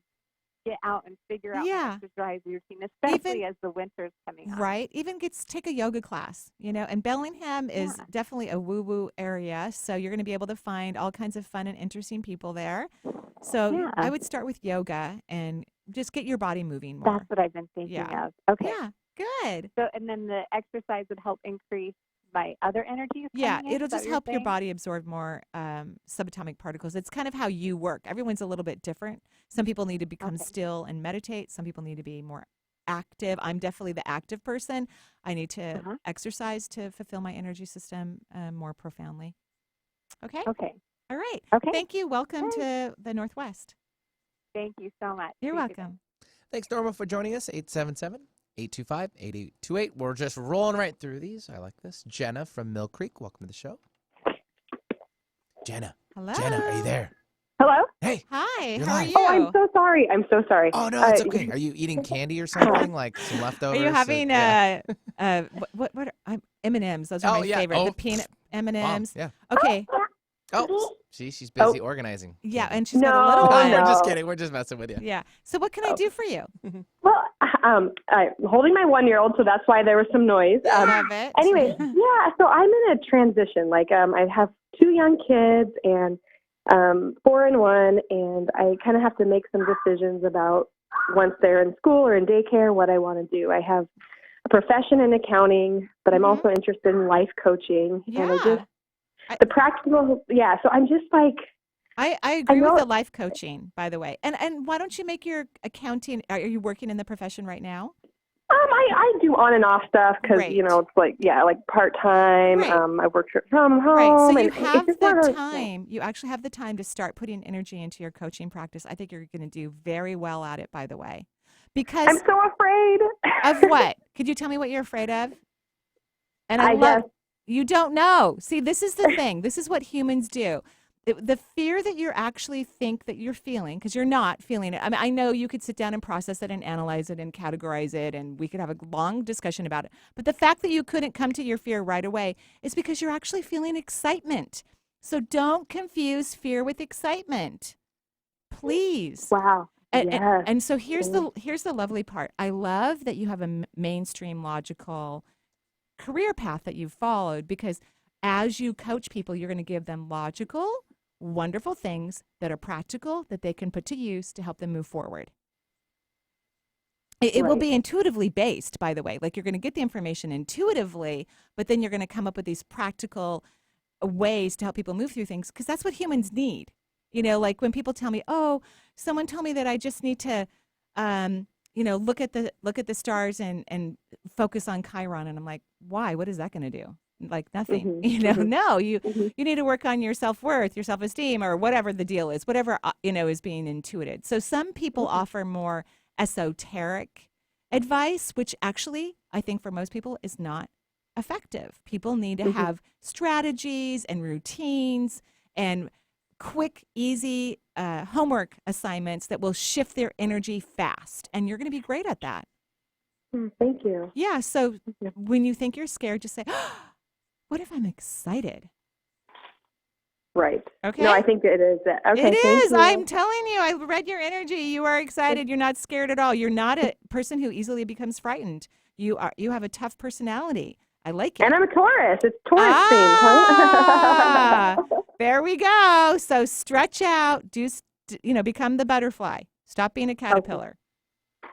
get out and figure out my exercise routine, especially as the winter's coming up. Right. Even take a yoga class, and Bellingham is definitely a woo-woo area. So you're going to be able to find all kinds of fun and interesting people there. So I would start with yoga and just get your body moving more. That's what I've been thinking of. Okay. Yeah. Good. So, and then the exercise would help increase my other energies. Yeah, it'll just help your body absorb more subatomic particles. It's kind of how you work. Everyone's a little bit different. Some people need to become still and meditate. Some people need to be more active. I'm definitely the active person. I need to exercise to fulfill my energy system more profoundly. Okay? Okay. All right. Okay. Thank you. Welcome to the Northwest. Thank you so much. You're welcome. Thanks, Norma, for joining us. 877-825-8828. We're just rolling right through these. I like this. Jenna from Mill Creek, welcome to the show. Jenna. Hello. Jenna, are you there? Hello? Hey. Hi. You're How are live. you? Oh, I'm so sorry. Oh, no, it's okay. Are you eating candy or something? Like some leftovers? Are you having what are M&Ms? Those are my favorite. The peanut M&Ms. Yeah. Okay. Oh, she's busy organizing. Yeah, and she's got a little guy. We're just kidding. We're just messing with you. Yeah. So what can I do for you? Well, I'm holding my 1-year-old, so that's why there was some noise. Love it. Anyway, yeah, so I'm in a transition. Like, I have 2 young kids and 4 and 1, and I kind of have to make some decisions about once they're in school or in daycare, what I want to do. I have a profession in accounting, but I'm also interested in life coaching. Yeah. And the practical, so I'm just like, I agree with the life coaching, by the way. And why don't you make your accounting? Are you working in the profession right now? I do on and off stuff because, it's like, like part-time. I work from home. Right. So you and have it's just the time. You actually have the time to start putting energy into your coaching practice. I think you're going to do very well at it, by the way. Because I'm so afraid. Of what? Could you tell me what you're afraid of? And I guess. You don't know. See, this is the thing. This is what humans do. The fear that you actually think that you're feeling, because you're not feeling it. I mean, I know you could sit down and process it and analyze it and categorize it, and we could have a long discussion about it. But the fact that you couldn't come to your fear right away is because you're actually feeling excitement. So don't confuse fear with excitement, please. Wow. And so here's the lovely part. I love that you have a mainstream logical career path that you've followed, because as you coach people, you're going to give them logical, wonderful things that are practical that they can put to use to help them move forward. It will be intuitively based, by the way. Like, you're going to get the information intuitively, but then you're going to come up with these practical ways to help people move through things, because that's what humans need. Like when people tell me, "Oh, someone told me that I just need to, look at the stars and focus on Chiron," and I'm like, "Why? What is that going to do?" Like nothing. No, you need to work on your self-worth, your self-esteem, or whatever the deal is, whatever is being intuited. So some people offer more esoteric advice, which actually I think for most people is not effective. People need to have strategies and routines and quick, easy homework assignments that will shift their energy fast. And you're going to be great at that. Thank you. Yeah. So when you think you're scared, just say, "What if I'm excited?" Right. Okay. No, I think it is. Okay. It is. You. I'm telling you, I read your energy. You are excited. You're not scared at all. You're not a person who easily becomes frightened. You have a tough personality. I like it. And I'm a Taurus. It's Taurus themed. Huh? There we go. So stretch out. Become the butterfly. Stop being a caterpillar.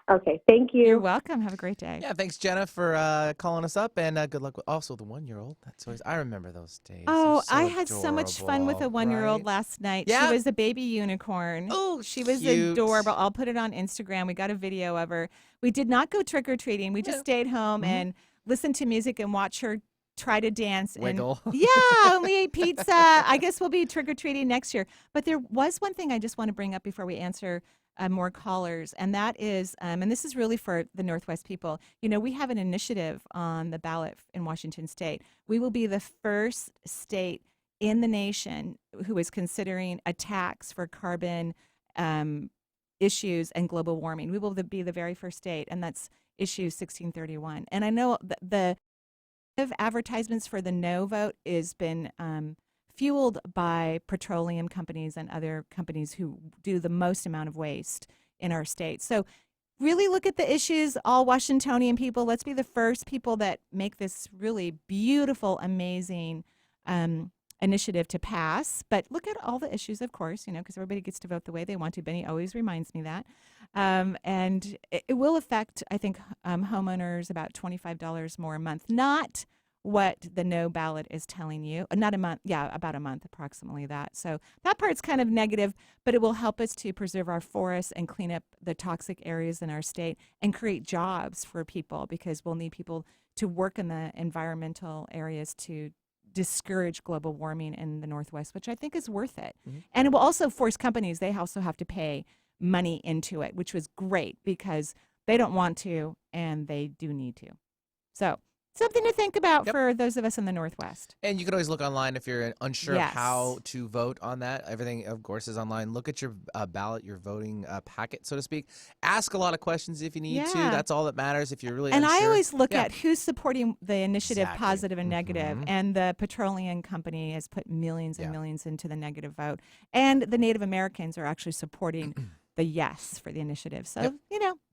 Okay. Thank you. You're welcome. Have a great day. Yeah, thanks, Jenna, for calling us up, and good luck with also the 1-year-old. That's always, I remember those days. Oh, so I had so much fun with a 1-year-old last night. Yeah. She was a baby unicorn. Oh, she was cute. adorable. I'll put it on Instagram. We got a video of her. We did not go trick-or-treating. We just stayed home and listened to music and watch her try to dance. Wiggle. And, yeah, and we ate pizza. I guess we'll be trick-or-treating next year. But there was one thing I just want to bring up before we answer more callers, and that is, and this is really for the Northwest people. We have an initiative on the ballot in Washington State. We will be the first state in the nation who is considering a tax for carbon issues and global warming. We will be the very first state, and that's issue 1631. And I know the advertisements for the no vote has been fueled by petroleum companies and other companies who do the most amount of waste in our state. So really look at the issues, all Washingtonian people. Let's be the first people that make this really beautiful, amazing initiative to pass. But look at all the issues, of course, because everybody gets to vote the way they want to. Benny always reminds me that. And it will affect, I think, homeowners about $25 more a month. Not what the no ballot is telling you. Not a month. Yeah, about a month, approximately that. So that part's kind of negative, but it will help us to preserve our forests and clean up the toxic areas in our state and create jobs for people, because we'll need people to work in the environmental areas to discourage global warming in the Northwest, which I think is worth it. And it will also force companies, they also have to pay money into it, which was great because they don't want to and they do need to. So something to think about for those of us in the Northwest. And you can always look online if you're unsure Yes. of how to vote on that. Everything, of course, is online. Look at your ballot, your voting packet, so to speak. Ask a lot of questions if you need to. That's all that matters if you're really And unsure. I always look at who's supporting the initiative, Exactly. positive and negative. And the petroleum company has put millions and millions into the negative vote. And the Native Americans are actually supporting the yes for the initiative. So,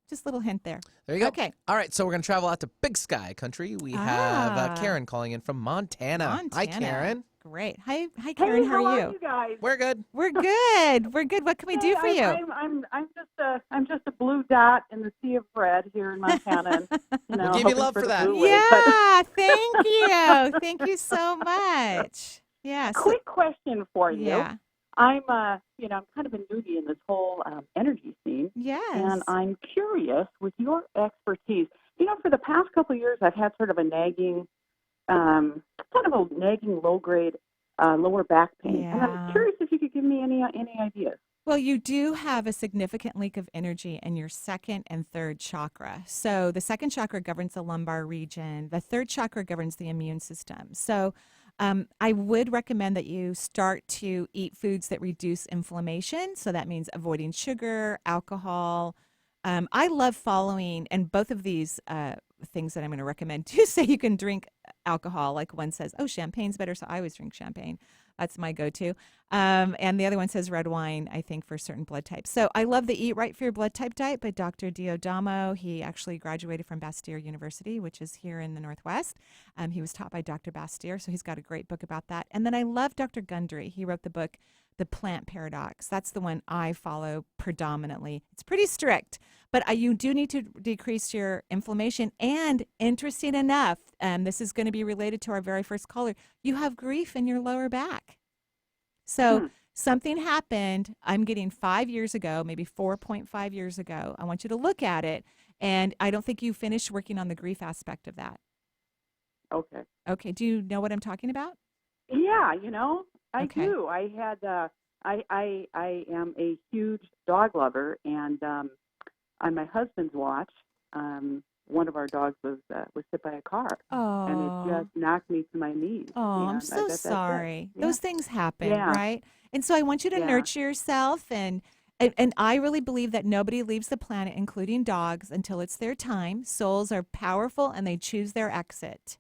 Just a little hint there. There you go. Okay. All right, so we're going to travel out to Big Sky Country. We have Karen calling in from Montana. Hi, Karen. Great. Hi, Karen. Hey, how are you? You guys? We're good. We're good. We're good. What can we do for you? I'm just a blue dot in the sea of red here in Montana. And, we'll give you love for that. Yeah, thank you. Thank you so much. Yeah. Quick question for you. Yeah. I'm kind of a newbie in this whole energy scene. Yes. And I'm curious, with your expertise, for the past couple of years, I've had sort of a nagging, low-grade lower back pain. Yeah. And I'm curious if you could give me any ideas. Well, you do have a significant leak of energy in your second and third chakra. So the second chakra governs the lumbar region. The third chakra governs the immune system. So I would recommend that you start to eat foods that reduce inflammation. So that means avoiding sugar, alcohol. I love following, and both of these things that I'm going to recommend do say you can drink alcohol. Like one says, oh, champagne's better, so I always drink champagne. That's my go-to. And the other one says red wine, I think, for certain blood types. So I love the Eat Right for Your Blood Type diet by Dr. Diodamo. He actually graduated from Bastyr University, which is here in the Northwest. He was taught by Dr. Bastyr, so he's got a great book about that. And then I love Dr. Gundry. He wrote the book, The Plant Paradox. That's the one I follow predominantly. It's pretty strict, but you do need to decrease your inflammation. And interesting enough, this is going to be related to our very first caller, you have grief in your lower back. So something happened, I'm getting 5 years ago, maybe 4.5 years ago. I want you to look at it, and I don't think you finished working on the grief aspect of that. Okay. Okay, do you know what I'm talking about? Yeah, I Okay. do. I had I am a huge dog lover, and on my husband's watch, one of our dogs was hit by a car, and it just knocked me to my knees. Oh, I'm And so that's it. sorry. Yeah. Those things happen, Yeah. right? And so I want you to Yeah. nurture yourself, and I really believe that nobody leaves the planet, including dogs, until it's their time. Souls are powerful, and they choose their exit.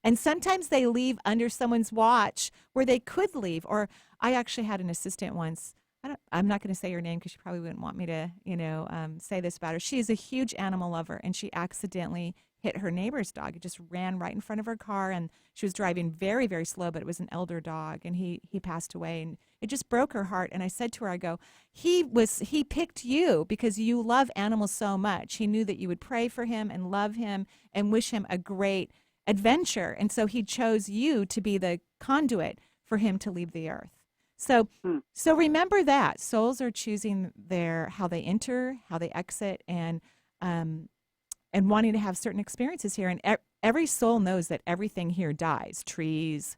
And sometimes they leave under someone's watch where they could leave. Or I actually had an assistant once. I'm not going to say her name because she probably wouldn't want me to, say this about her. She is a huge animal lover, and she accidentally hit her neighbor's dog. It just ran right in front of her car, and she was driving very, very slow, but it was an elder dog, and he passed away, and it just broke her heart. And I said to her, I go, he picked you because you love animals so much. He knew that you would pray for him and love him and wish him a great adventure, and so he chose you to be the conduit for him to leave the earth. So remember that souls are choosing how they enter, how they exit, and wanting to have certain experiences here. And every soul knows that everything here dies: trees,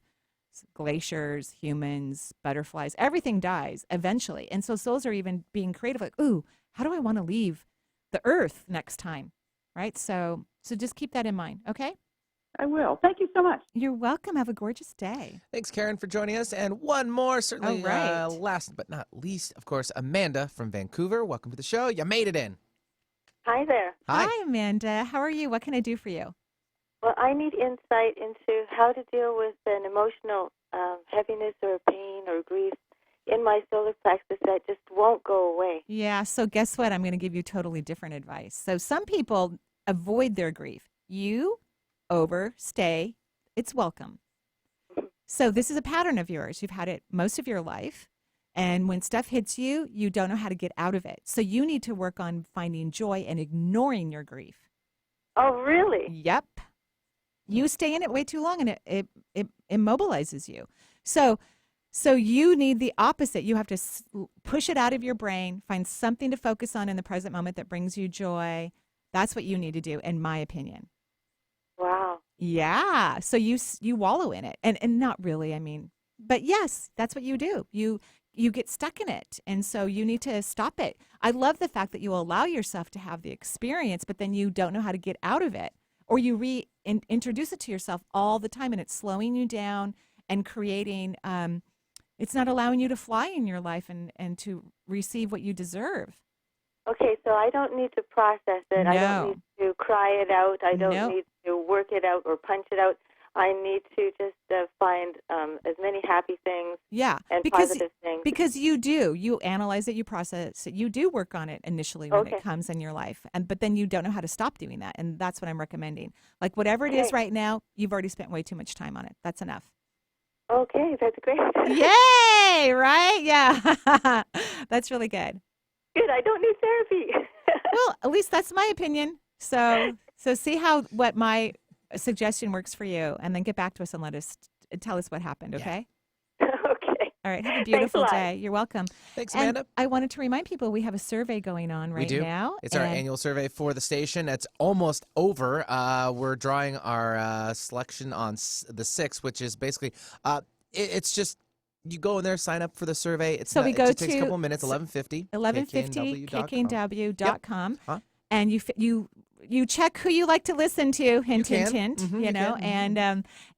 glaciers, humans, butterflies. Everything dies eventually. And so souls are even being creative, like, ooh, how do I want to leave the earth next time, right? So just keep that in mind, okay? I will. Thank you so much. You're welcome. Have a gorgeous day. Thanks, Karen, for joining us. And one more, certainly All right. last but not least, of course, Amanda from Vancouver. Welcome to the show. You made it in. Hi there. Hi. Hi, Amanda. How are you? What can I do for you? Well, I need insight into how to deal with an emotional heaviness or pain or grief in my solar plexus that just won't go away. Yeah, so guess what? I'm going to give you totally different advice. So some people avoid their grief. You overstay its welcome. So this is a pattern of yours. You've had it most of your life. And when stuff hits you, you don't know how to get out of it. So you need to work on finding joy and ignoring your grief. Oh, really? Yep. You stay in it way too long, and it immobilizes you. So you need the opposite. You have to push it out of your brain, find something to focus on in the present moment that brings you joy. That's what you need to do, in my opinion. Wow. Yeah. So you wallow in it, and not really. I mean, but yes, that's what you do. You get stuck in it, and so you need to stop it. I love the fact that you allow yourself to have the experience, but then you don't know how to get out of it, or you introduce it to yourself all the time, and it's slowing you down and creating. It's not allowing you to fly in your life and to receive what you deserve. Okay, so I don't need to process it. No. I don't need to cry it out. I don't Nope. need to work it out or punch it out. I need to just find as many happy things and positive things. Because you analyze it, you process it, you do work on it initially when it comes in your life, but then you don't know how to stop doing that, and that's what I'm recommending. Like whatever it is right now, you've already spent way too much time on it. That's enough. Okay, that's great. Yay! Right? Yeah, that's really good. Good. I don't need therapy. Well, at least that's my opinion. So see what my suggestion works for you, and then get back to us and tell us what happened. Okay. Okay. All right. Have a beautiful day. You're welcome. Thanks, Amanda. And I wanted to remind people we have a survey going on right now. It's our annual survey for the station. It's almost over. We're drawing our selection on the 6th, which is basically it's just you go in there, sign up for the survey. It go takes to a couple minutes. 1150 kknw.com, and you check who you like to listen to. Hint, hint. You know,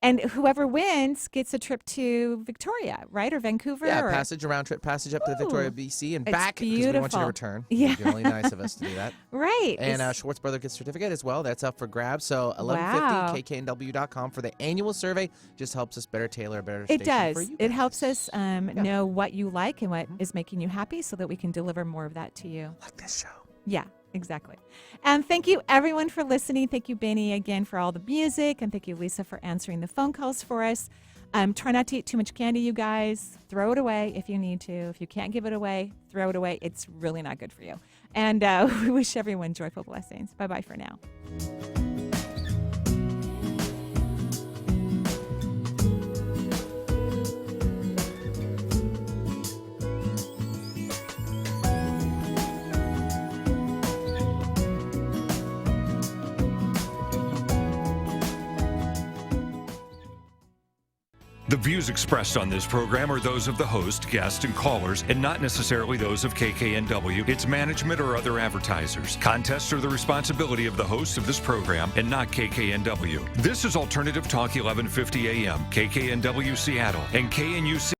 and whoever wins gets a trip to Victoria, right, or Vancouver. Yeah, round trip passage up to Victoria, BC, and back because we want you to return. Yeah, it'd be really nice of us to do that. Right. And Schwartz Brother gets certificate as well. That's up for grabs. So 1150kknw.com for the annual survey. Just helps us better tailor a better station for you guys. It helps us know what you like and what is making you happy, so that we can deliver more of that to you. Like this show. Yeah. Exactly. And thank you, everyone, for listening. Thank you, Benny, again, for all the music. And thank you, Lisa, for answering the phone calls for us. Try not to eat too much candy, you guys. Throw it away if you need to. If you can't give it away, throw it away. It's really not good for you. And we wish everyone joyful blessings. Bye-bye for now. The views expressed on this program are those of the host, guests, and callers, and not necessarily those of KKNW, its management, or other advertisers. Contests are the responsibility of the host of this program and not KKNW. This is Alternative Talk 1150 AM, KKNW Seattle, and KNUC.